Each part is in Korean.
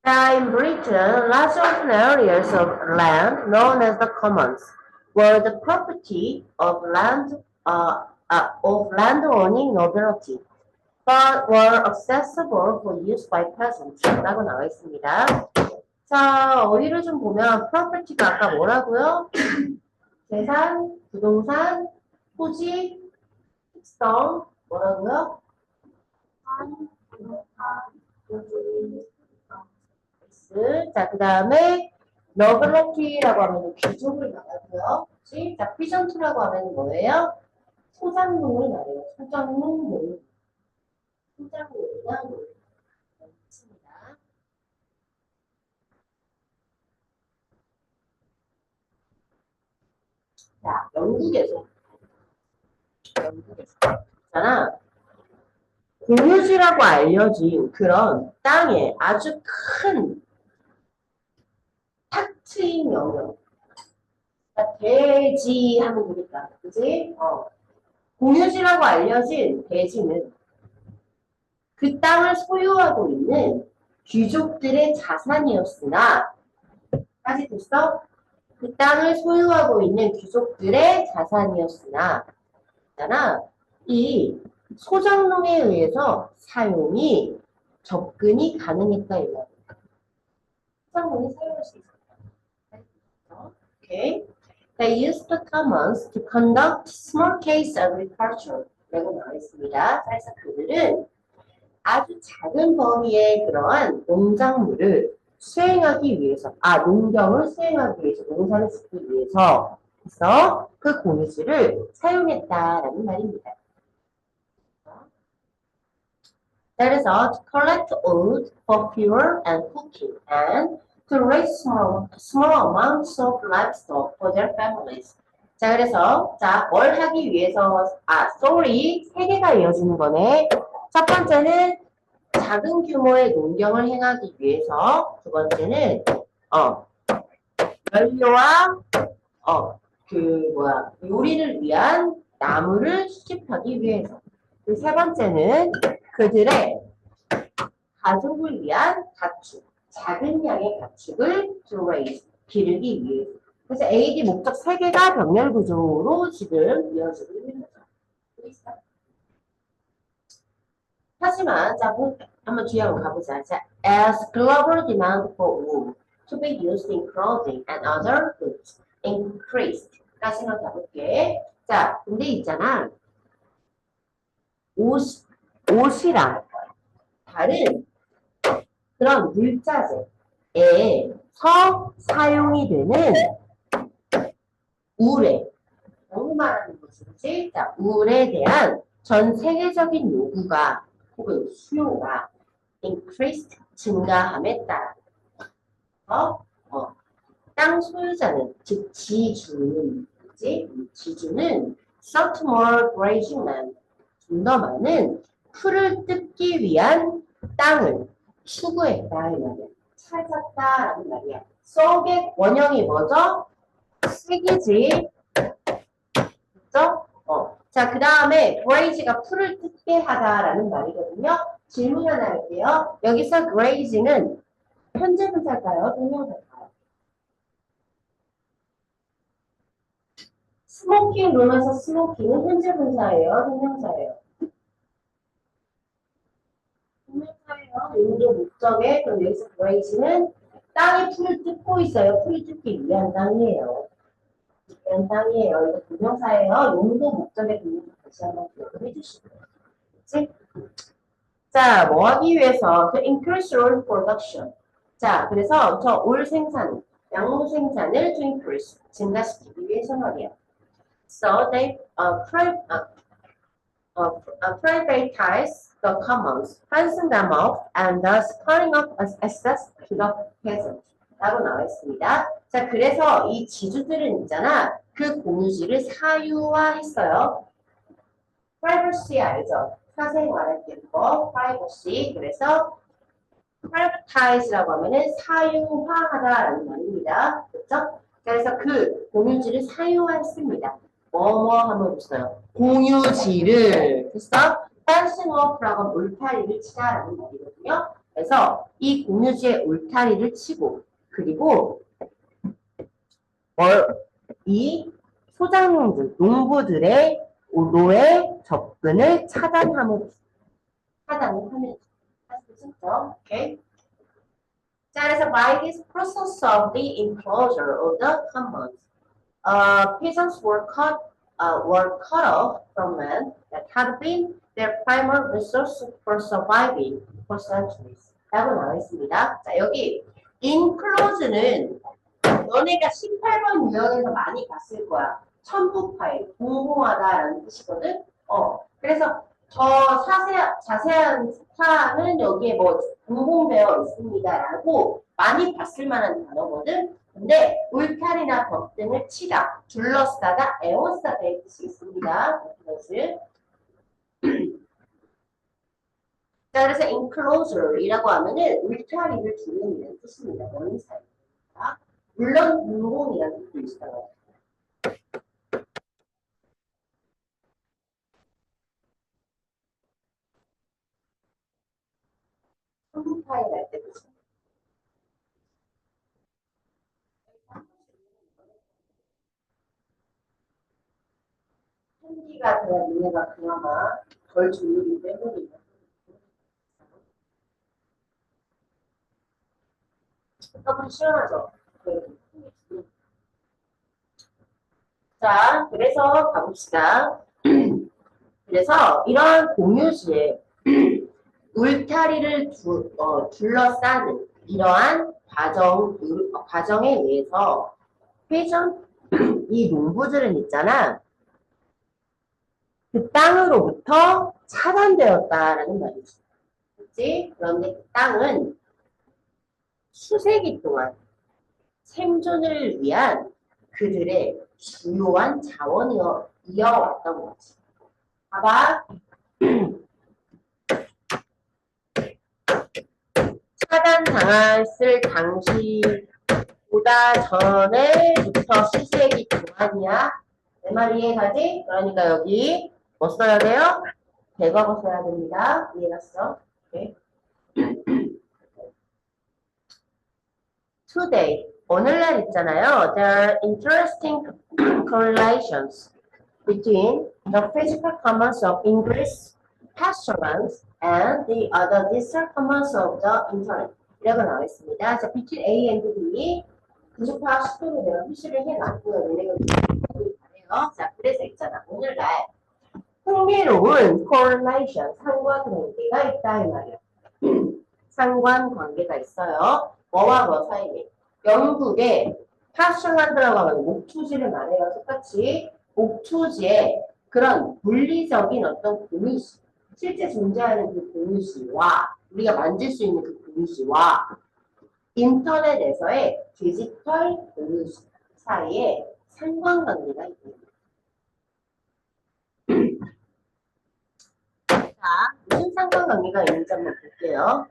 In Britain, large open areas of land known as the commons were the property of land-owning nobility, but were accessible for use by peasants. 라고 나와 있습니다. 자, 어휘를 좀 보면 property가 아까 뭐라고요? 재산, 부동산, 토지, 특성, 뭐라고요? 자, 그 다음에 nobility라고 하면 귀족을 말하고요. 그치? 자, peasant라고 하면 뭐예요? 소작농을 말해요. 소작농, 소작농이나 있습니다. 자, 영국에서 있잖아. 공유지라고 알려진 그런 땅에 아주 큰 탁트인 영역. 대지 하면 되니까, 그지? 공유지라고 알려진 대지는 그 땅을 소유하고 있는 귀족들의 자산이었으나, 까지 됐어? 그 땅을 소유하고 있는 귀족들의 자산이었으나, 있잖아. 이 소작농에 의해서 사용이 접근이 가능했다 이거야. 소작농이 사용할 수 있었다. 오케이. They used the commons to conduct small-case agriculture. 라고 나와 있습니다. 그래서 그들은 아주 작은 범위의 그러한 농작물을 수행하기 위해서, 농경을 수행하기 위해서, 농사를 짓기 위해서 해서 그 공유지를 사용했다라는 말입니다. That is all to collect wood for fuel and cooking, and to raise small amounts of livestock for their families. 자, 그래서, 뭘 하기 위해서, sorry, 세 개가 이어지는 거네. 첫 번째는 작은 규모의 농경을 행하기 위해서, 두 번째는, 연료와, 요리를 위한 나무를 수집하기 위해서. 세 번째는 그들의 가족을 위한 가축, 작은 양의 가축을 to raise, 기르기 위해서. 그래서 AD 목적 3개가 병렬 구조로 지금 이어지고 있는 거죠. 하지만, 한번 뒤에 한번 가보자. As global demand for wool to be used in clothing and other goods increased. 까지만 가볼게. 자, 근데 있잖아. 옷이랑 다른 그런 물자재에서 사용이 되는 울에, 너무 말하는 것이지. 자, 울에 대한 전 세계적인 요구가 혹은 수요가 increased, 증가함에 따라 땅 소유자는, 즉 지주는, 지주는 sought more grazing land, 좀 더 많은 풀을 뜯기 위한 땅을 추구했다 이 말이야. 찾았다라는 말이야. 속의 원형이 뭐죠? 색이지. 그죠? 자, 그 다음에 graze가 풀을 뜯게 하다라는 말이거든요. 질문 하나 할게요. 여기서 grazing은 현재 분사일까요? 동명사일까요? 스모킹 룸에서 스모킹은 현재 분사예요? 동명사예요? 동명사예요. 용도 목적에, 그럼 여기서 grazing은 땅이 풀을 뜯고 있어요. 풀을 뜯기 위한 땅이에요. 위한 땅이에요. 이거 동명사예요. 용도 목적의 동명사 다시 한번 기억을 해주시고요. 그치? 자, 뭐 하기 위해서? To increase wool production. 자, 그래서 저 울 생산, 양모 생산을 to increase, 증가시키기 위해서 말이야. So they privatize the commons, fencing them off, and thus cutting off access to the peasant. 라고 나와 있습니다. 자, 그래서 이 지주들은 있잖아, 그 공유지를 사유화했어요. privacy 알죠? 사생활을 띄고 privacy. 그래서 privatize라고 하면은 사유화하다라는 말입니다. 그렇죠? 그래서 그 공유지를 사유화했습니다. 뭐뭐 하면 없어요. 공유지를. 그래서 fencing off라고 하면 울타리를 치다라는 말이거든요. 그래서 이 공유지에 울타리를 치고 그리고 이 소작농들, 농부들의 노예 접근을 차단을 하면 할수 오케이. 자, 그래서 by this process of the enclosure of the commons, peasants were cut off from land that had been their primary resource for surviving for centuries. 라고 나와 있습니다. 자, 여기 enclose는 너네가 18번 유형에서 많이 봤을 거야. 첨부 파일, 공공하다라는 뜻이거든. 그래서 더 자세한 사항은 여기에 뭐 공공되어 있습니다라고 많이 봤을 만한 단어거든. 근데 울타리나 벽 등을 치다, 둘러싸다, 에워싸다의 뜻이 있습니다. 이것을. 자, 그래서 enclosure이라고 하면은 울타리를 두는 뜻입니다. 뭔 사이입니다. 물론 공공이라는 뜻도 있어요. 컴파일 할 때 그죠? 한기가 돼야 니네가 그나마 덜 졸리기 때문이다. 조금 시원하죠? 네. 자, 그래서 가봅시다. 그래서 이러한 공유지에 울타리를 둘러싸는 이러한 과정에 의해서 회전 이 농부들은 있잖아. 그 땅으로부터 차단되었다라는 말이지. 그치? 그런데 그 땅은 수세기 동안 생존을 위한 그들의 주요한 자원이어 이어왔던 거지. 봐봐. 차단당했을 당시보다 전에부터 수세기 동안이야. 내 말 이해가지? 그러니까 여기 뭐 써야 돼요? 대과거 써야 됩니다. 이해갔어? 오케이. Today, 오늘날 있잖아요. There are interesting correlations between the physical commons of English pastorands and the other digital commons of the internet. 이라고 나와 있습니다. 자, between A and B, 부족파 식도로 내가 표시를 해놨고요. 얘네가 잘해요. 자, 그래서 있잖아. 오늘날 흥미로운 correlation, 상관관계가 있다 이 말이야. 상관관계가 있어요. 뭐와 뭐 사이에. 영국의 파스처란드라고 하면 목초지를 말해요. 똑같이 목초지의 그런 물리적인 어떤 공유시, 실제 존재하는 그 공유시와 우리가 만질 수 있는 그 공유시와 인터넷에서의 디지털 공유시 사이에 상관관계가 있습니다. 자, 무슨 상관관계가 있는지 한번 볼게요.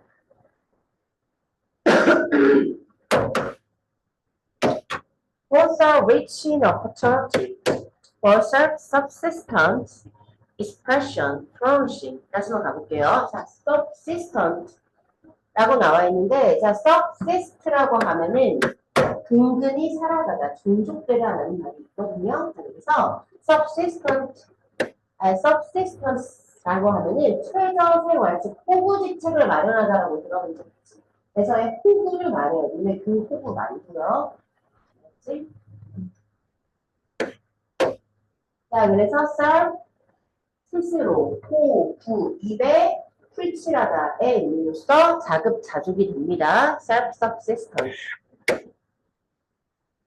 Both are rich in opportunity for self-subsistence, expression, flourishing. 다시 한번 가볼게요. 자, subsistence 라고 나와 있는데, 자, subsist라고 하면은 근근히 살아가다, 종족되다라는 말이 있거든요. 그래서 subsistence라고 하면은 최저 생활, 즉 호구지책을 마련하다라고 들어본 적 있지. 그래서 호구를 말해요. 근데 그 호구 말고요. 그렇지? 자, 그래서 serve 스스로, 호, 구, 입에 풀칠하다의 의미로서 자급자족이 됩니다. self-subsistence.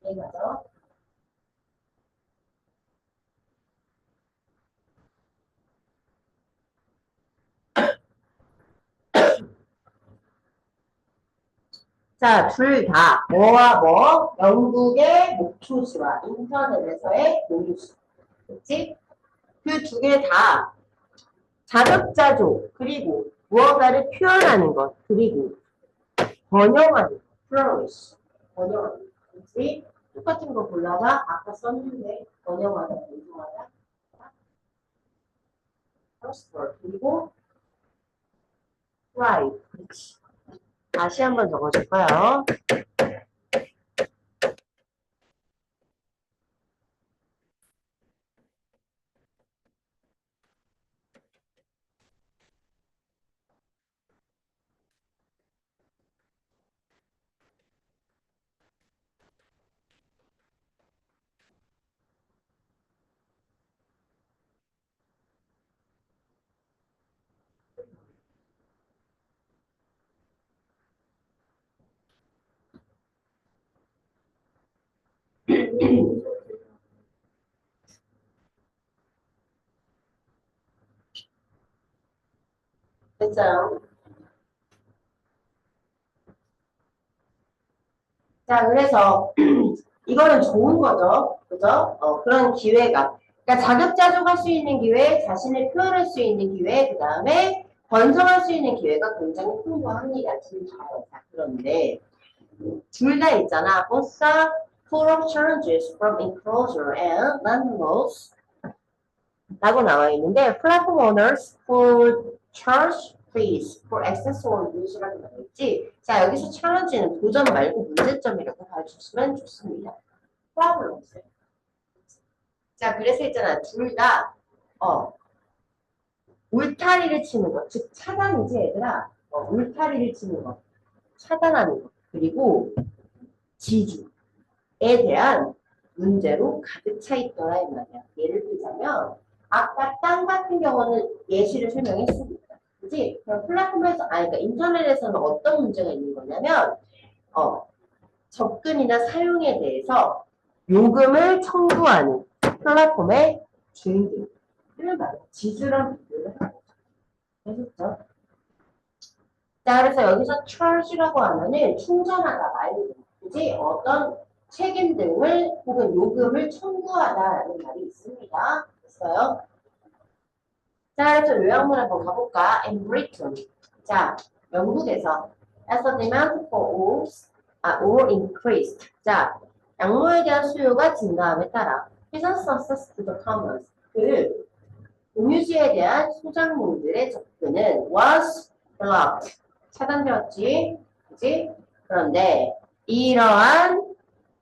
네, 맞아. 자, 둘 다, 뭐와 뭐, 영국의 목초지와 인터넷에서의 공유시. 그치? 그 두 개 다 자급자족, 그리고 무언가를 표현하는 것, 그리고 번영하는, flourish. 번영하는. 그치? 똑같은 거 골라봐. 아까 썼는데, 번영하다, 번영하다. prosper. 그리고 thrive. 그렇지. 다시 한번 적어줄까요? 됐어요. 자, 그래서 이거는 좋은 거죠. 그죠? 그런 기회가. 그러니까 자급자족할 수 있는 기회, 자신을 표현할 수 있는 기회, 그 다음에 번성할 수 있는 기회가 굉장히 풍부합니다. 진짜요. 자, 그런데 둘 다 있잖아. Both are full of challenges from enclosure and landlords 라고 나와 있는데 platform owners who charge fees for access or use라고 나와 있지. 자, 여기서 challenge는 도전 말고 문제점이라고 봐주시면 좋습니다. problems. 자, 그래서 있잖아. 둘 다, 울타리를 치는 것. 즉, 차단이지, 얘들아. 울타리를 치는 것. 차단하는 것. 그리고 지주에 대한 문제로 가득 차 있더라, 이 말이야. 예를 들자면, 아까 땅 같은 경우는 예시를 설명했습니다. 그지? 그럼 플랫폼에서, 그러니까 인터넷에서는 어떤 문제가 있는 거냐면, 어, 접근이나 사용에 대해서 요금을 청구하는 플랫폼의 주인들. 이를 말해 지수랑 비교를 하는 거죠. 되셨죠? 자, 그래서 여기서 charge라고 하면은 충전하다 말고, 그지? 어떤 책임 등을 혹은 요금을 청구하다라는 말이 있습니다. 됐어요? 자, 그래서 요약문 한번 가볼까? In Britain. 자, 영국에서 as the demand for wool increased. 자, 양모에 대한 수요가 증가함에 따라 business access to the commons. 그 공유지에 대한 소작농들의 접근은 was blocked. 차단되었지. 그지? 그런데 이러한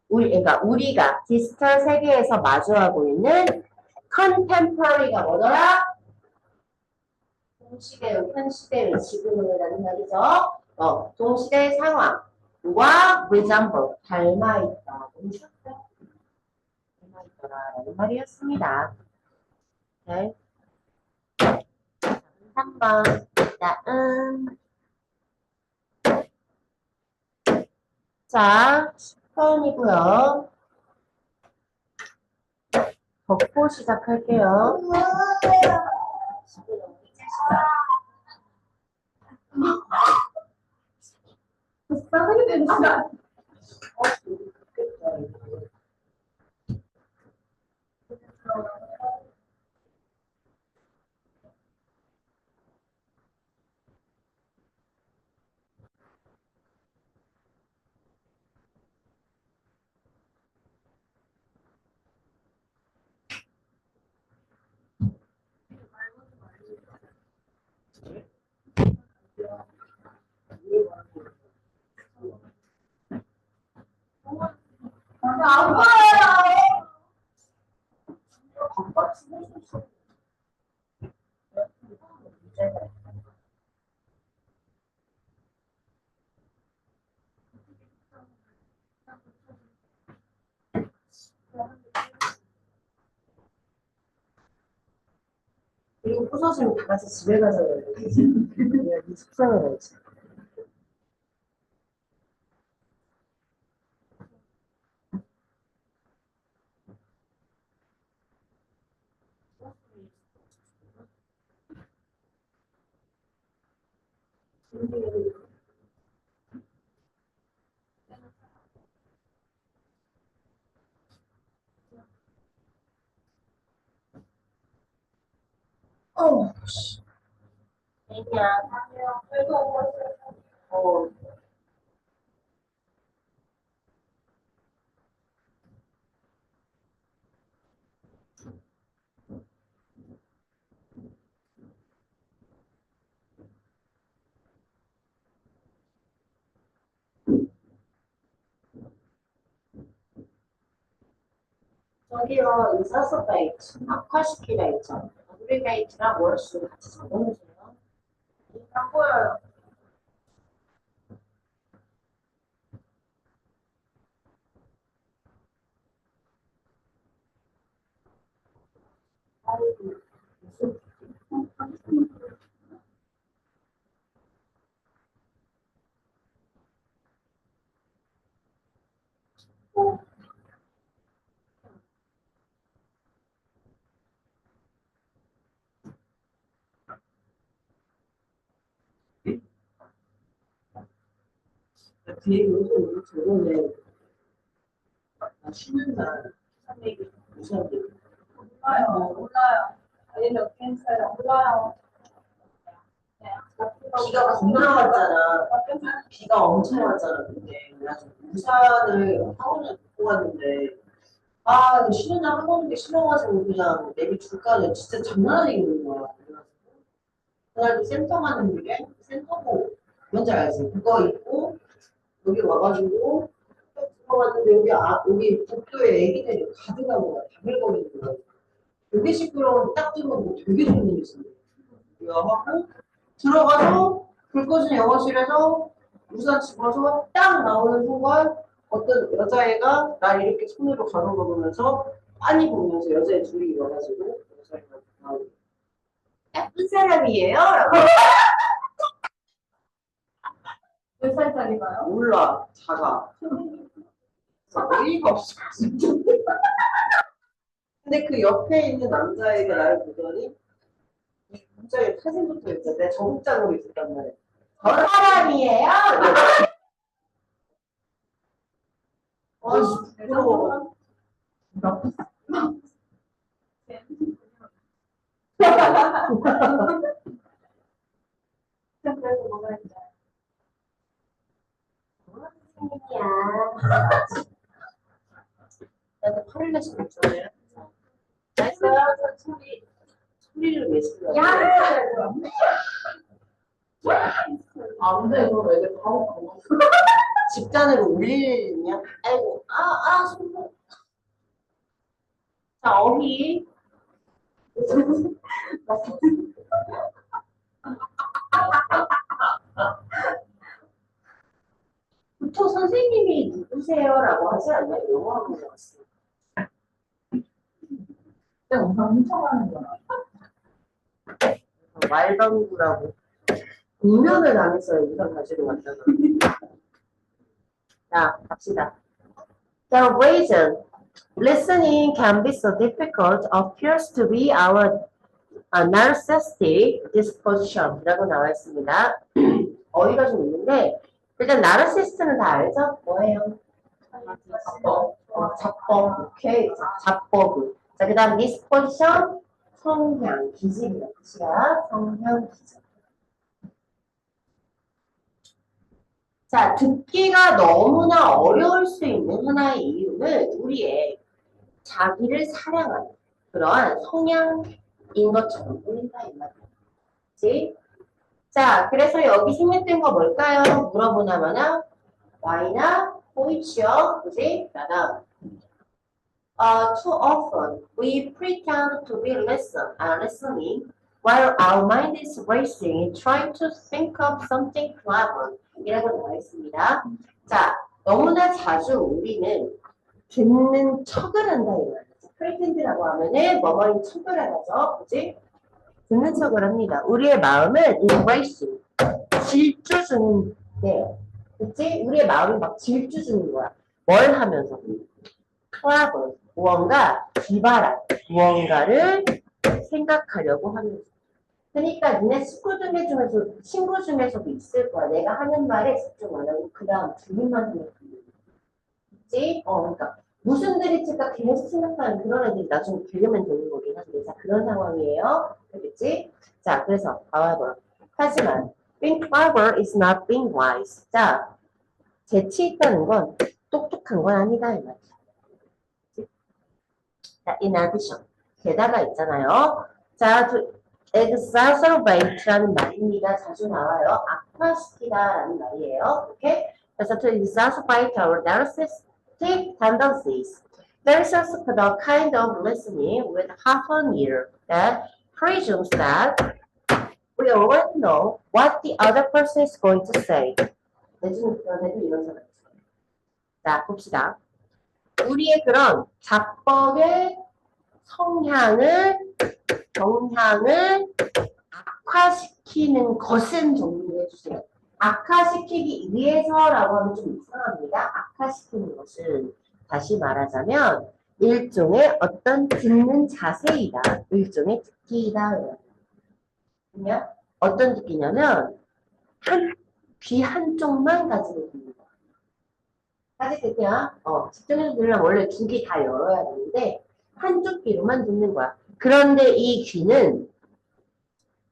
그러니까 우리가 디지털 세계에서 마주하고 있는 contemporary가 뭐더라? 동시대의, 현시대의, 지금이라는 말이죠. 동시대 상황과 resemble, 닮아있다. 닮아있더라. 닮아있더라라는 말이었습니다. 네. 3번. 다음. 자, 10번이고요. 덮고 시작할게요. 싸가게 되는 시간. 안 보여요. 그리고 부서지면 다 같이 집에 가서 그냥 숙성을 하지. 어, 애기야. 어, 여기요, exacerbate, 악화시키다 했죠. aggregate랑 worse 같이 적어주세요. 안 보여요. 뒤에 요즘 저번에 쉬는 날 선생님이 무시한대. 몰라요. 아니면 괜찮아요. 몰라요. 네. 비가 겁나 왔잖아. 비가 엄청 왔잖아 그때. 그래가지고 우산을 학원에 갖고 왔는데 아 이거 쉬는 날 학원인데 싫어가지고 그냥 내비 줄까 진짜 장난 아니게 노는 거야. 그래가지고 그날도 센터 가는 길에 센터고 뭔지 알지? 그거 입고 여기 와가지고 들어갔는데 여기 복도에 애기들이 가득한 거야. 다글거리는 거야. 되게 시끄러운 딱 들어오고 되게 좋은 일 있었는데 하고 들어가서 불 꺼진 영어실에서 우산 집어서 딱 나오는 순간 어떤 여자애가 날 이렇게 손으로 가로막으면서 빤히 보면서 여자애 둘이 와가지고 여자애가 나오고 예쁜 사람이에요? 라고. 몇 살짜리가요? 몰라 작아 어이가 없어 근데 그 옆에 있는 남자애가 나를 보더니 이 문자에 사진부터 있어 내가 정장으로 있었단 말이야 저 사람이에요? 아이씨 부러워 그래서 뭐가 있죠? 생일이야. 나도 팔을 내서 먹잖아요. 저 소리를 내시더라고 야! 안 돼, 이거 애들 바로 가고. 집단으로 울리냐? 아이고, 손목. 자, 어휘. 보통 선생님이 누구세요? 라고 하지 않나요? 영어하고 나왔어요. 근데 엄청 하는 거야. 말방구라고. 운명을 당했어요. 우산 가지러 왔다가. 자, 갑시다. The reason listening can be so difficult appears to be our narcissistic disposition 이라고 나와 있습니다. 어휘가 좀 있는데 일단 narcissist는 다 알죠? 뭐예요? 자법. 오케이. 자법. 자, 그 다음 disposition 성향, 기질이라는 뜻이야. 성향, 기질. 자, 듣기가 너무나 어려울 수 있는 하나의 이유는 우리의 자기를 사랑하는 그러한 성향인 것처럼 보인다 이 말이지. 자, 그래서 여기 생략된 거 뭘까요? 물어보나마나 why나 which요, 그지? 그다음 too often we pretend to be listening while our mind is racing, trying to think of something clever. 이라고 나와 있습니다. 자, 너무나 자주 우리는 듣는 척을 한다 이 말이죠. pretend라고 하면은 뭐뭐인 척을 하죠, 그지? 듣는 척을 합니다. 우리의 마음은 embracing, 질주 중인데, 그치? 우리의 마음이 막 질주 중인 거야. 뭘 하면서? clever, 무언가 기발한, 무언가를 생각하려고 하는 거야. 그러니까 니네 친구 중에서도 있을 거야. 내가 하는 말에 집중 안 하고 그 다음 들리만 하는 그치? 그러니까 무슨 드립칠까 계속 생각하는 그런 애들이 나중에 들으면 되는 거긴 한데 자 그런 상황이에요. 알겠지? 자 그래서 however 하지만 being clever is not being wise. 자 재치 있다는 건 똑똑한 건 아니다 이 말이야. 자 in addition 게다가 있잖아요. 자 exacerbate라는 말입니다. 자주 나와요. 악화시키다라는 말이에요. 오케이? 그래서 to exacerbate our narcissistic tendencies. There's also the kind of listening with half an ear that presumes that we already know what the other person is going to say. 내주는 그런데도 이런 사람 있어요. 자, 봅시다. 우리의 그런 자법의 성향을, 경향을 악화시키는 것은 정리를 해주세요. 악화시키기 위해서라고 하면 좀 이상합니다. 악화시키는 것은 다시 말하자면 일종의 어떤 듣는 자세이다. 일종의 듣기이다. 그냥 어떤 듣기냐면 귀 한쪽만 가지고 듣는 거야. 사실 그냥 집중해서 들으려면 원래 두 귀 다 열어야 되는데 한쪽 귀로만 듣는 거야. 그런데 이 귀는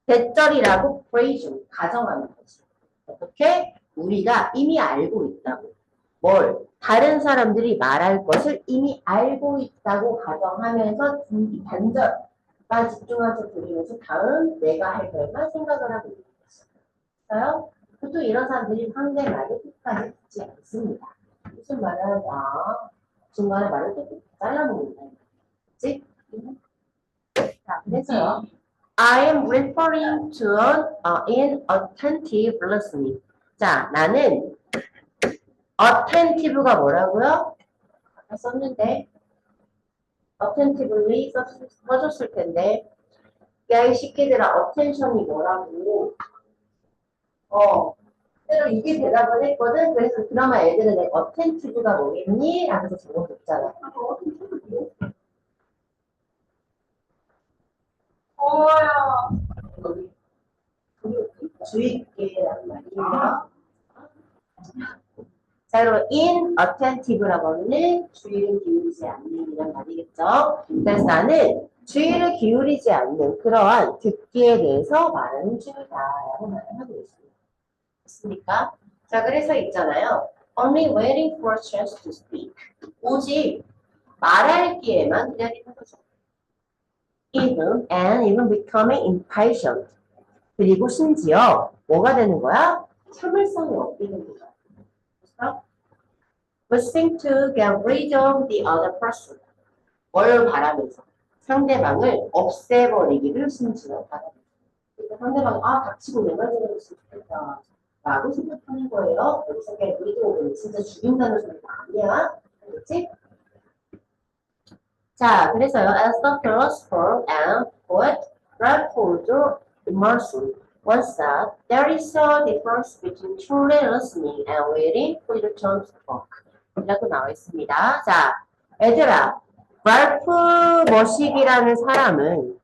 대절이라고 presume, 가정하는 거지. 어떻게? 우리가 이미 알고 있다고. 뭘? 다른 사람들이 말할 것을 이미 알고 있다고 가정하면서 단절만 집중해서 들으면서 다음 내가 할 것만 생각을 하고 있는 거지. 그래요? 보통 이런 사람들이 상대 말을 끝까지 듣지 않습니다. 무슨 말을 하냐? 중간에 말을 또 잘라놓는다. 그치? 자, 그래서요. I am referring to inattentive listening. 자, 나는 attentive가 뭐라고요? 아까 썼는데 attentively 써줬을 텐데 야, 이 새끼들아 attention이 뭐라고 때로 이게 대답을 했거든. 그래서 그나마 애들은 내가 attentive가 뭐겠니? 라면서 적어줬잖아. 주의 깊게라는 말이에요. 자, 그럼 inattentive라고 하면 주의를 기울이지 않는 이란 말이겠죠. 그래서 나는 주의를 기울이지 않는 그러한 듣기에 대해서 말하는 중이다라고 말을 하고 있습니다. 됐습니까? 자, 그래서 있잖아요. Only waiting for a chance to speak. 오직 말할 기회만 기다리는 거죠. Even becoming impatient. 그리고 심지어 뭐가 되는 거야? 참을성이 없게 되는 거야. 그래서 wishing to get rid of the other person. 뭘 바라면서? 상대방을 없애버리기를 심지어 바라면서. 그러니까 상대방이 닥치고 내가 지내고 싶겠다 라고 생각하는 거예요. 여기서 get rid of는 진짜 죽인다는 소리가 아니야. 그렇지? 자, 그래서요. As the philosopher and poet Ralph Emerson once said, there is a difference between truly listening and waiting for your turn to talk. 이라고 나와 있습니다. 자, 얘들아, 랄프 머식이라는 사람은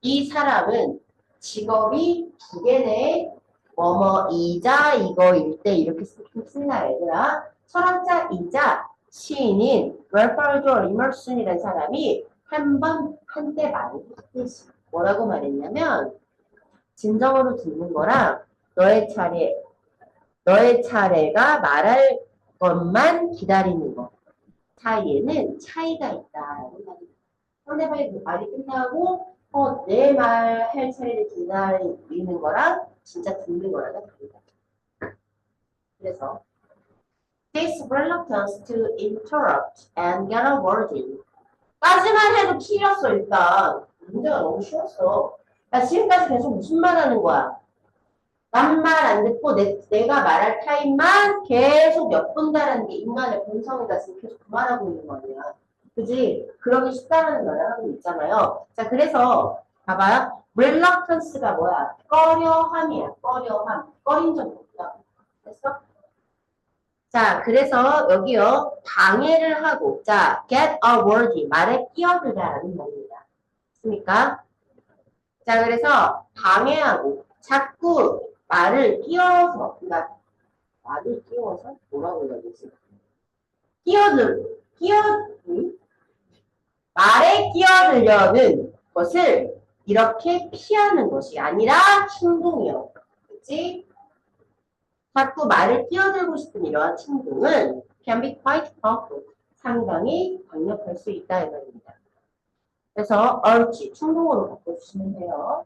이 사람은 직업이 두 개네. 뭐뭐이자 이거일 때 이렇게 쓴다 얘들아. 철학자이자 시인인 랄프 이머슨이라는 사람이 한때 말했듯이 뭐라고 말했냐면 진정으로 듣는 거랑 너의 차례가 말할 것만 기다리는 것 사이에는 차이가 있다라는 말입니다. 상대방의 말이 끝나고 내 말 할 차례를 기다리는 거랑 진짜 듣는 거랑은 다르다. 그래서 this reluctance to interrupt and get a word in 까지만 해도 키였어 일단. 문제가 너무 쉬웠어. 나 지금까지 계속 무슨 말 하는 거야? 남 말 안 듣고 내가 말할 타임만 계속 엿본다는 게 인간의 본성이다. 지금 계속 그만하고 있는 거 아니야. 그지? 그러기 쉽다는 말을 하고 있잖아요. 자, 그래서 봐봐요. reluctance가 뭐야? 꺼려함이야. 꺼려함. 꺼린 적 없다. 됐어? 자, 그래서 여기요. 방해를 하고 자, get a word 말에 끼어들다라는 말입니다. 됐습니까? 자, 그래서 방해하고 자꾸 말을 끼워서 그러니까 말을 끼워서 뭐라고 해야 되지? 말에 끼어들려는 것을 이렇게 피하는 것이 아니라 충동이요. 그치? 자꾸 말을 끼어들고 싶은 이러한 충동은 can be quite powerful. 상당히 강력할 수 있다 이 말입니다. 그래서 urge, 충동으로 바꿔주시면 돼요.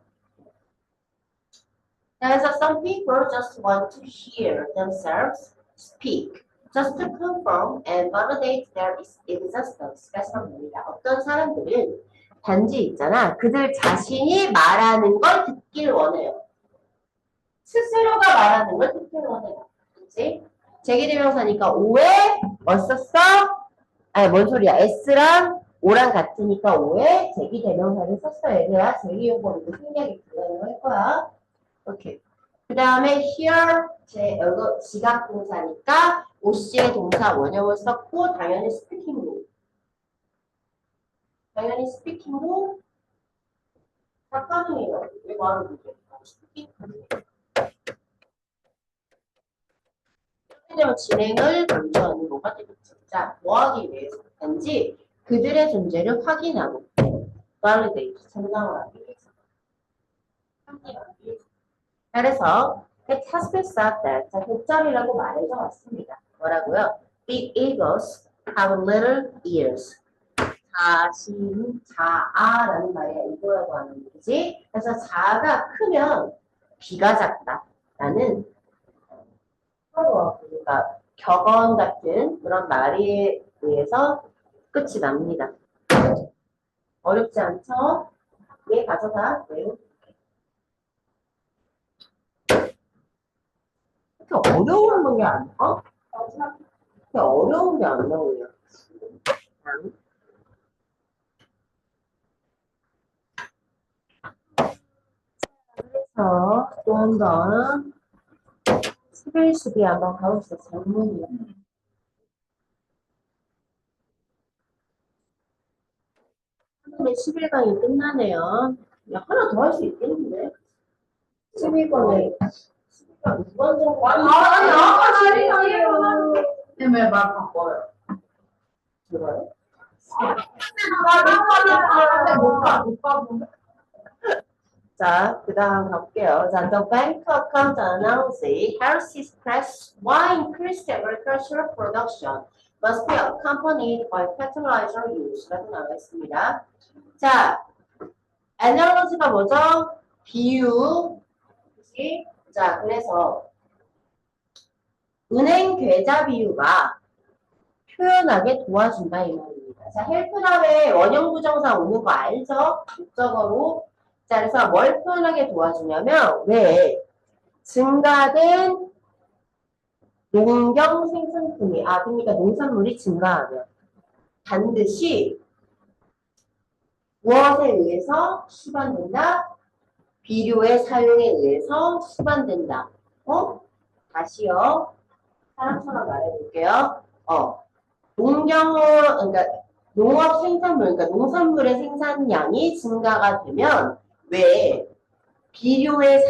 그래서 some people just want to hear themselves speak. just to confirm and validate their existence가 시험입니다. 어떤 사람들은 단지 있잖아. 그들 자신이 말하는 걸 듣길 원해요. 스스로가 말하는 걸 듣길 원해요. 그치? 제기대명사니까 오에 뭐 썼어? 아니 뭔 소리야. S랑 오랑 같으니까 오에 제기대명사를 썼어. 얘들아 제기용법으로 생략이 불가능할 거야. 오케이. 그 다음에 here 이거 지각동사니까 OC의 동사 원형을 썼고 당연히 speaking도 다 가능해요. 왜 말을 못해? speaking. 왜냐면 진행을 먼저하는 뭐가 되겠죠. 자, 뭐 하기 위해서? 단지 그들의 존재를 확인하고 validate, 증명하기 위해서. 확인하기 위해서. 그래서 it has been said that 자, 독점이라고 말해줘 왔습니다. 뭐라고요? Big eagles have little ears. 자아라는 말이야. 이거라고 하는 거지. 그래서 자아가 크면 비가 작다라는 그러니까 격언 같은 그런 말에 의해서 끝이 납니다. 어렵지 않죠? 얘 가져가. 외우. 이렇게 어려운 게 안 나와? 이렇게 어려운 게 안 나오냐? 그래서 또 한번 11, 12 한번 가봅시다. 전문이요. 근데 11강이 끝나네요. 야, 하나 더 할 수 있겠는데? 12권에 12강 2번 정도 아니, 아까 시간이에요. 때문에 말 바꿔요. 들어요? 못 가고. 자, 그 다음 가볼게요. 자, the bank account announces Hershey's press wine increased agricultural production must be accompanied by fertilizer use라고 나와 있습니다. 자, analogy가 뭐죠? 비유. 그치? 자, 그래서 은행 계좌 비유가 표현하게 도와준다 이 말입니다. 자, 헬프 다음에 원형 부정사 오는 거 알죠? 목적어로. 자, 그래서 뭘 표현하게 도와주냐면 왜 증가된 농경 생산품이 그러니까 농산물이 증가하면 반드시 무엇에 의해서 수반된다? 비료의 사용에 의해서 수반된다. 다시요. 사람처럼 말해볼게요. 그러니까 농업 생산물, 그러니까 농산물의 생산량이 증가가 되면 왜 비료의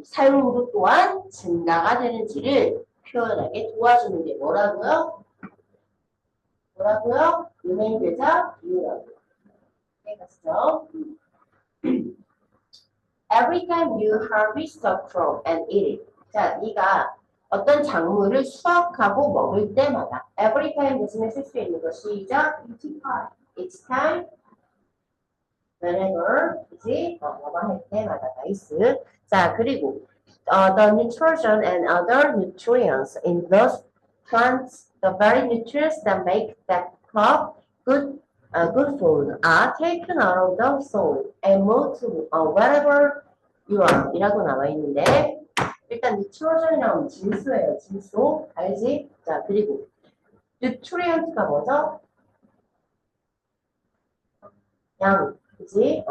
사용도 또한 증가가 되는지를 표현하게 도와주는 게 뭐라고요? 은행 계좌 비유라고요. 네, 갔죠? Every time you harvest a crop and eat it. 자, 네가 어떤 작물을 수확하고 먹을 때마다 every time 대신에 쓸 수 있는 거 시작. Each time. whenever. 그지? 뭐뭐 할 때마다. 나이스. 자, 그리고 the nitrogen and other nutrients in those plants, the very nutrients that make that crop good food are taken out of the soil and moved to wherever you are 이라고 나와 있는데 일단 nitrogen이라는 질소예요. 질소. 알지? 자, 그리고 nutrient가 뭐죠? 양. 그지?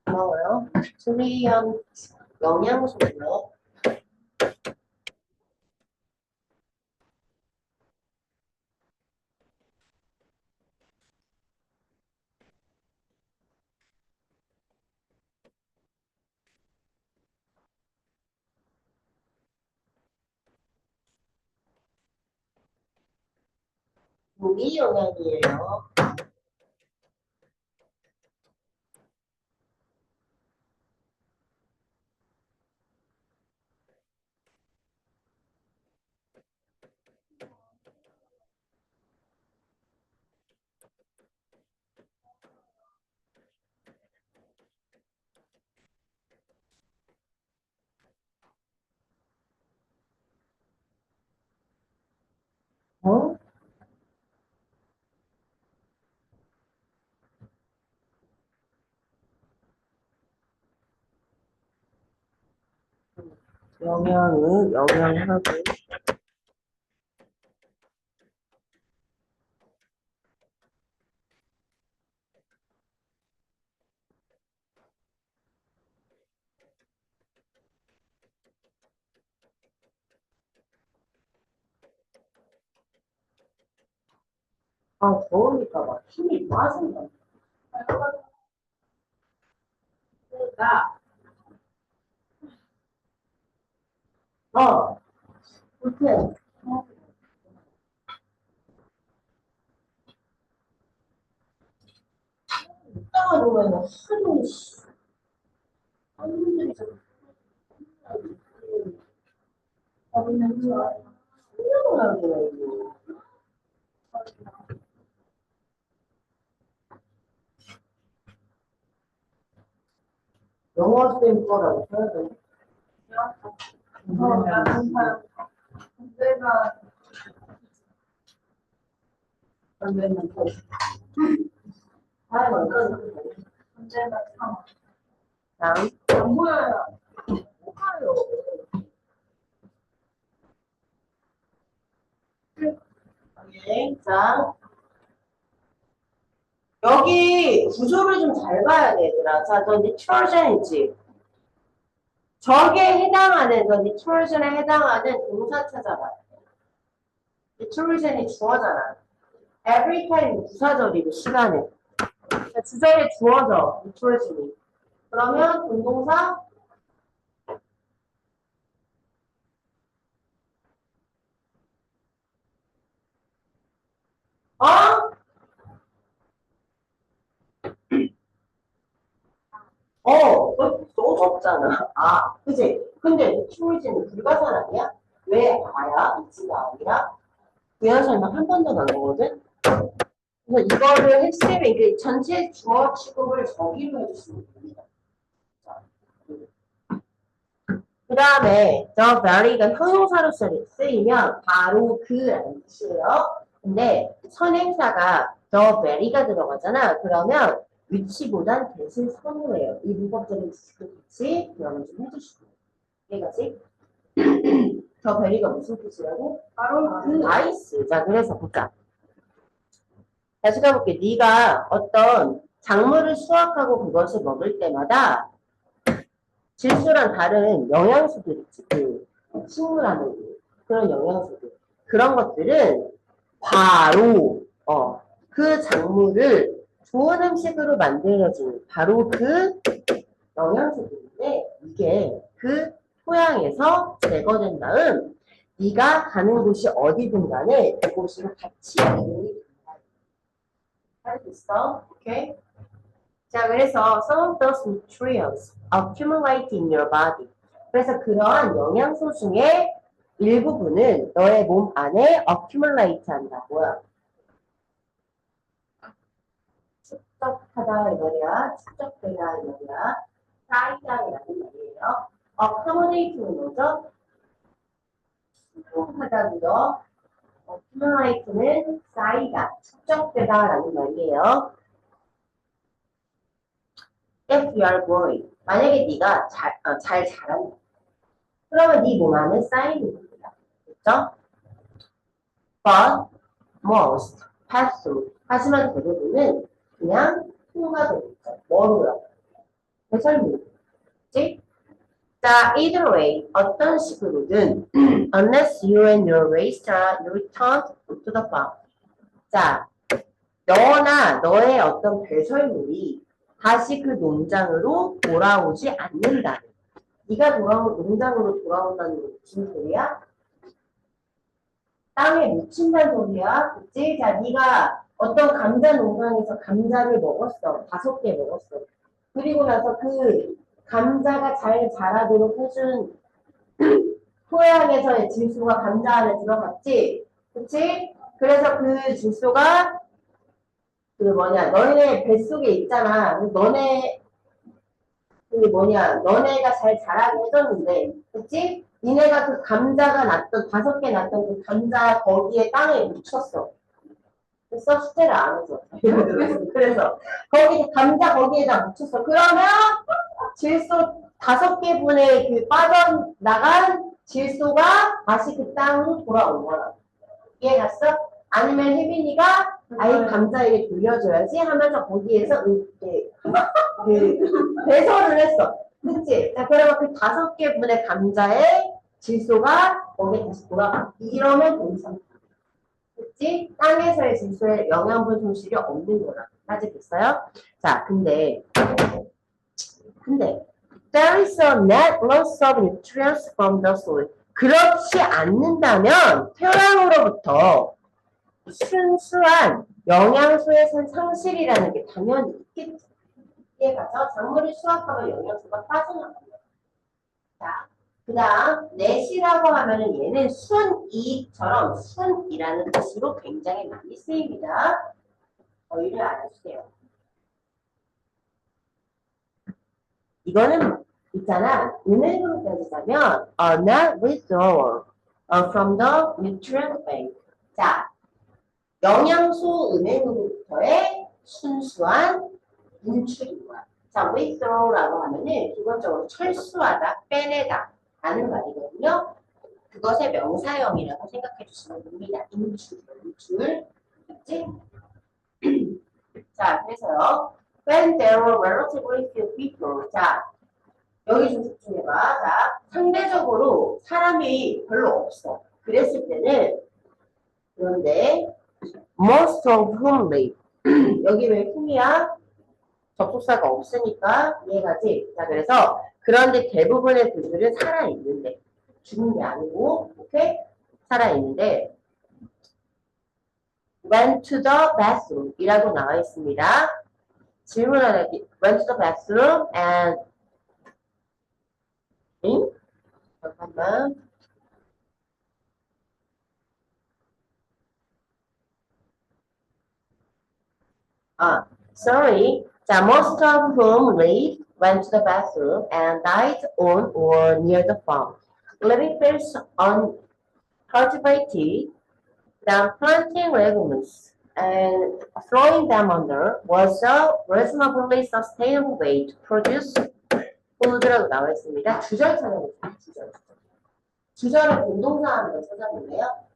고마워요. nutrient 영양소고요. 무기 영양이에요. 어? 영양하고. 아, 더우니까 막 힘이 빠진다. 나 못해. 이따가 보면 하도, 사람들이 좀 거기는 좋아. 신경을 하더라고. 영어쌤 거라고 써야 돼. 나는 사람. 내가 그러면은 더. 하여간 언제나 참. 다음. 안 보여요. 뭐가요? 오케이. 자, 여기 구조를 좀 잘 봐야 돼, 얘들아. 자, 너 nitrogen 있지? 저게 해당하는, 너 nitrogen에 해당하는 동사 찾아봐. nitrogen이 주어잖아. every time 부사절이고, 시간에. 주절에 주어져, nitrogen이. 그러면 동동사 어? 또 없잖아. 아, 그치? 근데 nitrogen은 불가산 아니야? 왜 아야? 이지가 아니라? 부연 설명 한 번도 안 하거든? 그래서 이거를 핵심에, 그 전체 주어 취급을 저기로 해주시면 됩니다. 그 다음에 the very가 형용사로 쓰이면 바로 그라는 뜻이에요. 근데 선행사가 the very가 들어가잖아. 그러면 위치보단 대신 선으로 해요. 이 문법적인 지식을 같이 기억을 좀 해주시고. 이해가지? the very가 무슨 뜻이라고? 바로 그 나이스. 자, 그래서 보자. 다시 가볼게. 네가 어떤 작물을 수확하고 그것을 먹을 때마다 질소랑 다른 영양소들 있지. 그 식물하는 그런 영양소들. 그런 것들은 바로 그 작물을 좋은 음식으로 만들어주는 바로 그 영양소들인데 이게 그 토양에서 제거된 다음 네가 가는 곳이 어디든 간에 그곳으로 같이 이동이 된다. 할 수 있어? 오케이? 자, 그래서 some of those nutrients accumulate in your body. 그래서 그러한 영양소 중에 일부분은 너의 몸 안에 accumulate 한다. 뭐야? 축적하다 이 말이야. 축적되다 이 말이야. 쌓이다라는 말이에요. accommodate는 뭐죠? 수용하다고요. accumulate는 쌓이다, 축적되다라는 말이에요. If you are growing, 만약에 네가 잘 자란다. 그러면 네 몸 안에 쌓이는 겁니다. 그렇죠? But most pass through. 하지만 대부분은 그냥 통과되겠죠. 뭐로요? 배설물. 그치? 자, either way, 어떤 식으로든 unless you and your race are returned to the farm. 자, 너나 너의 어떤 배설물이 다시 그 농장으로 돌아오지 않는다. 네가 농장으로 돌아온다는 게 무슨 소리야? 땅에 묻힌다는 소리야. 그치? 자, 네가 어떤 감자 농장에서 감자를 먹었어. 5개 먹었어. 그리고 나서 그 감자가 잘 자라도록 해준 토양에서의 질소가 감자 안에 들어갔지? 그치? 그래서 그 질소가 너네 뱃속에 있잖아. 너네가 잘 자라게 해줬는데, 그치? 니네가 그 감자가 났던 5개 났던 그 감자 거기에 땅에 묻혔어. 그래서 숙제를 안 해줘. 그래서 거기 감자 거기에다 묻혔어. 그러면 질소 5개 분의 그 빠져나간 질소가 다시 그 땅으로 돌아온 거야. 이해 갔어? 아니면 혜빈이가 아이 감자에게 돌려줘야지 하면서 거기에서 배설을 했어. 그치? 자, 그러면 그 5개 분의 감자의 질소가 거기에 다시 돌아가. 이러면 괜찮다. 그치? 땅에서의 질소에 영양분 손실이 없는 거라. 따지겠어요? 자, 근데 there is a net loss of nutrients from the soil. 그렇지 않는다면 토양으로부터 순수한 영양소의 상실이라는 게 당연히 있겠죠. 이해가죠? 작물이 수확하면 영양소가 빠져나갑니다. 자, 그 다음 net이라고 하면은 얘는 순이익처럼 순이라는 뜻으로 굉장히 많이 쓰입니다. 저희를 알아주세요. 이거는 있잖아. 은행으로 따지자면 a net withdrawal from the nutrient bank. 자, 영양소 은행으로부터의 순수한 인출인 거야. 자, withdraw라고 하면은 기본적으로 철수하다, 빼내다 라는 말이거든요. 그것의 명사형이라고 생각해 주시면 됩니다. 인출. 맞지? 자, 그래서요. When there were relatively few people. 자, 여기 좀 집중해봐. 자, 상대적으로 사람이 별로 없어. 그랬을 때는 그런데 most of whom live. 여기 왜 whom이야? 접속사가 없으니까 이해가지? 자, 그래서 그런데 대부분의 그들은 살아있는데 죽은 게 아니고 오케이? 살아있는데 went to the bathroom 이라고 나와 있습니다. 질문하는 went to the bathroom and 잠깐만. Sorry. 자, most of whom lived, went to the bathroom, and died on or near the farm. Living fields uncultivated, then planting legumes and throwing them under was a reasonably sustainable way to produce food라고 나와 있습니다. 주절 찾아보세요. 주절. 주절의 공동사 한번 찾아볼래요?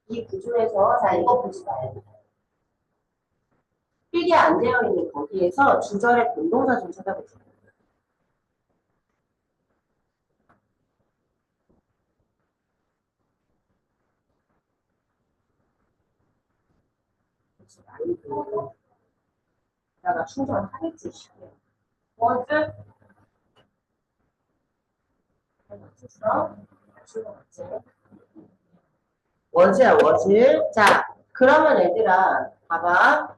이 구조에서 자 이거 보지 말고 필기에 안 되어 있는 거기에서 주절의 공동사 좀 찾아보세요. 내가 충전하겠지 싶어요. 뭐지? 워즈야 워즈. 자 그러면 얘들아 봐봐.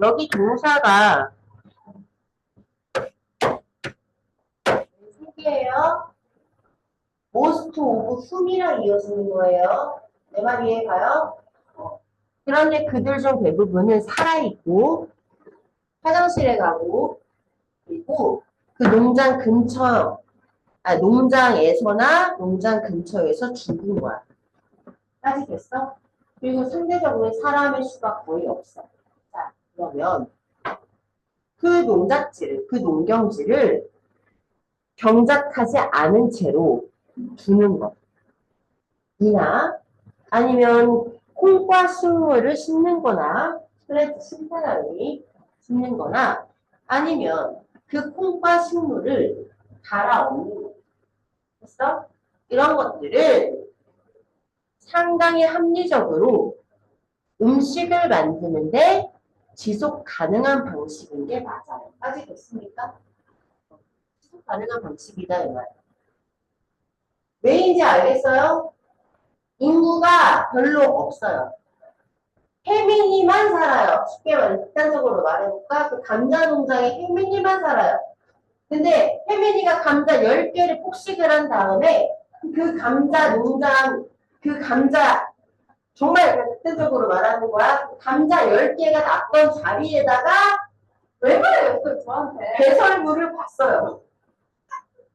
여기 동사가 세 개예요. most of whom이랑 이어지는 거예요. 내 말 이해가요? 그런데 그들 중 대부분은 살아있고 화장실에 가고 그리고 그 농장 근처 농장에서나 농장 근처에서 죽은 거야. 따지겠어? 그리고 상대적으로 사람의 수가 거의 없어. 자, 그러면 그 농작지를, 그 농경지를 경작하지 않은 채로 두는 것. 이나 아니면 콩과 식물을 심는 거나 플랜트 심사나리 심는 거나 아니면 그 콩과 식물을 갈아 엎는 거. 됐어? 이런 것들은 상당히 합리적으로 음식을 만드는데 지속 가능한 방식인 게 맞아요. 아직 됐습니까? 지속 가능한 방식이다 이 말. 왜인지 알겠어요? 인구가 별로 없어요. 혜민이만 살아요. 쉽게 말해 극단적으로 말해볼까? 그 감자 농장에 혜민이만 살아요. 근데 혜민이가 감자 10개를 폭식을 한 다음에 그 감자 농장 그 감자 정말 극단적으로 말하는 거야. 감자 10개가 났던 자리에다가 왜 그래요, 또 저한테? 배설물을 봤어요.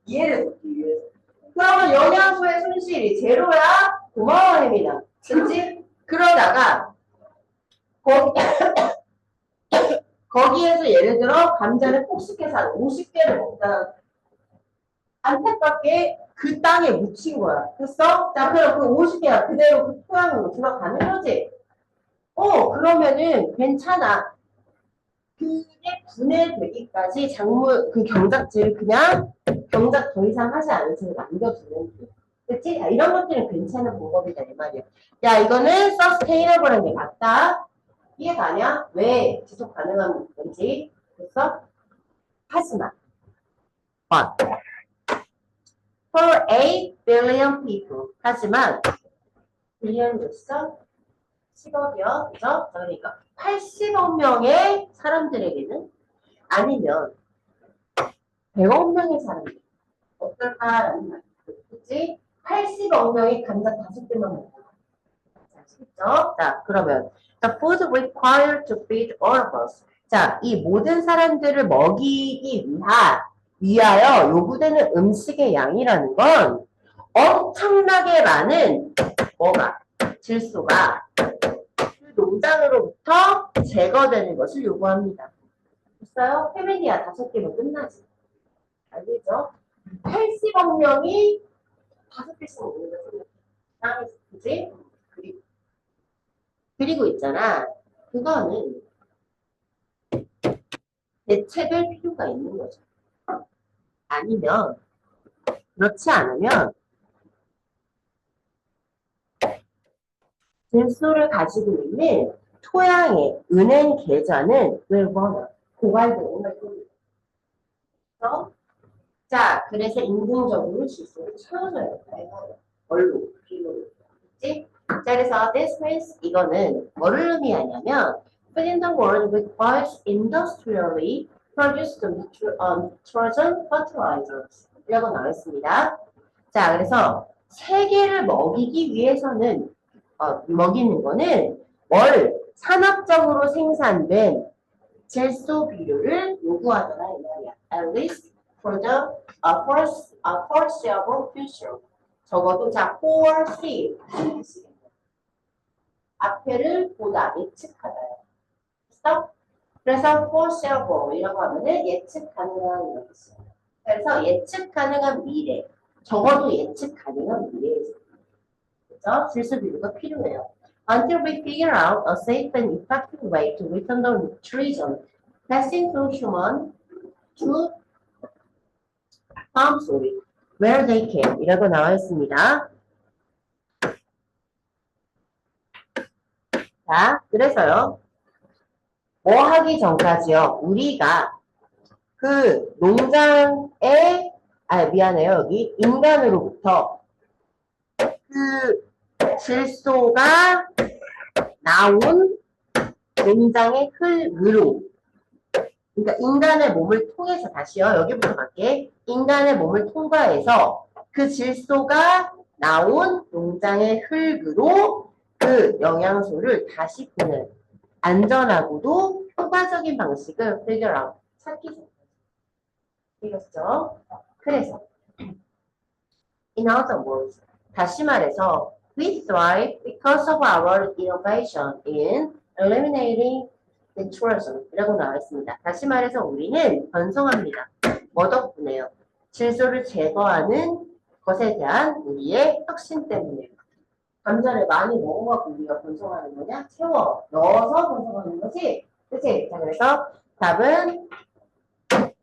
이해를 돕기 위해서. 그러면 영양소의 손실이 제로야? 고마워, 혜민아. 그치? 그러다가, 거기, 거기에서 예를 들어, 감자를 폭식해서 한 50개를 먹다. 안타깝게 그 땅에 묻힌 거야. 됐어? 자, 그럼 그 50개가 그대로 그 토양으로 들어가는 거지? 그러면은 괜찮아. 그게 분해되기까지 작물, 그 경작지를 그냥 경작 더 이상 하지 않은 채로 남겨두는 게. 그치? 야, 이런 것들은 괜찮은 방법이다, 이 말이야. 야, 이거는 sustainable한 게 맞다. 이해가냐? 왜 지속 가능한 건지. 됐어? 하지만, but, for 8 billion people. 하지만, 빌리언 몇어 10억이요. 그죠? 그러니까 80억 명의 사람들에게는 아니면 100억 명의 사람들 어떨까라는 말이야. 그치? 80억 명이 감자 5개만 먹는 거야. 아시겠죠? 자, 그러면 the food required to feed all of us. 자, 이 모든 사람들을 먹이기 위하여 요구되는 음식의 양이라는 건 엄청나게 많은 뭐가 질소가 그 농장으로부터 제거되는 것을 요구합니다. 됐어요? 페미니아 5개면 끝나지. 알겠죠? 80억 명이 5개씩 먹는 것을 땅에 그지? 그리고 있잖아. 그거는 대체될 필요가 있는 거죠. 아니면 그렇지 않으면 질소를 가지고 있는 토양의 은행 계좌는 왜 고갈되는 거죠? 자, 그래서 인공적으로 질소를 채워줘야 된다. 뭘로? 비료로. 그치? 자, 그래서 this means 이거는 뭐를 의미하냐면 food in the world requires industrially produced nitrogen fertilizers 이라고 나왔습니다. 자, 그래서 세계를 먹이기 위해서는 먹이는 거는 산업적으로 생산된 질소 비료를 요구하더라 이 말이야. At least for the foreseeable future. 적어도 자 foresee 앞에를 보다 예측하다요. 그래서 foreseeable이라고 하면은 예측 가능한 이런 뜻이에요. 그래서 예측 가능한 미래. 적어도 예측 가능한 미래에서. 그죠? 질소 비료가 필요해요. Until we figure out a safe and effective way to return the nutrition passing through human to farm soil where they can 이라고 나와 있습니다. 자, 그래서요. 뭐 하기 전까지요. 우리가 그 농장에 미안해요. 여기 인간으로부터 그 질소가 나온 농장의 흙으로 그러니까 인간의 몸을 통해서 다시요. 여기부터 갈게. 인간의 몸을 통과해서 그 질소가 나온 농장의 흙으로 그 영양소를 다시 보는 안전하고도 효과적인 방식을 figure out, 찾기 이겼죠. 그래서 in other words, 다시 말해서 we thrive because of our innovation in eliminating nitrogen 이라고 나와 있습니다. 다시 말해서 우리는 번성합니다. 뭐 덕분에요? 질소를 제거하는 것에 대한 우리의 혁신 때문에 감자를 많이 먹어갖고 우리가 번성하는 거냐? 채워 넣어서 번성하는 거지? 그치? 자, 그래서 답은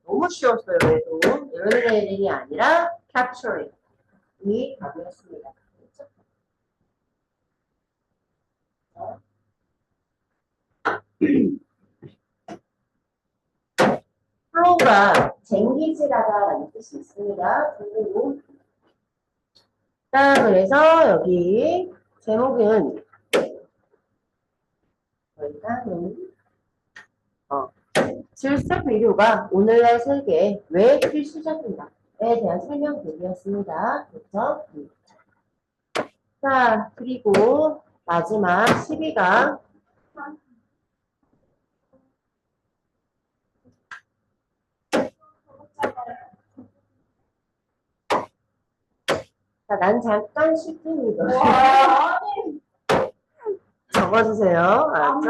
너무 쉬웠어요. 그래도 eliminating이 아니라 capturing 이 답이었습니다. flow가 쟁기질하다라는 뜻이 있습니다. 그리고 자, 그래서 여기 제목은 질소 비료가 오늘날 세계에 왜 필수적인가에 대한 설명들이었습니다. 그렇죠? 자, 그리고 마지막 12가 자, 난 잠깐 쉴 테니까 와, 아니. 적어주세요. 알았죠?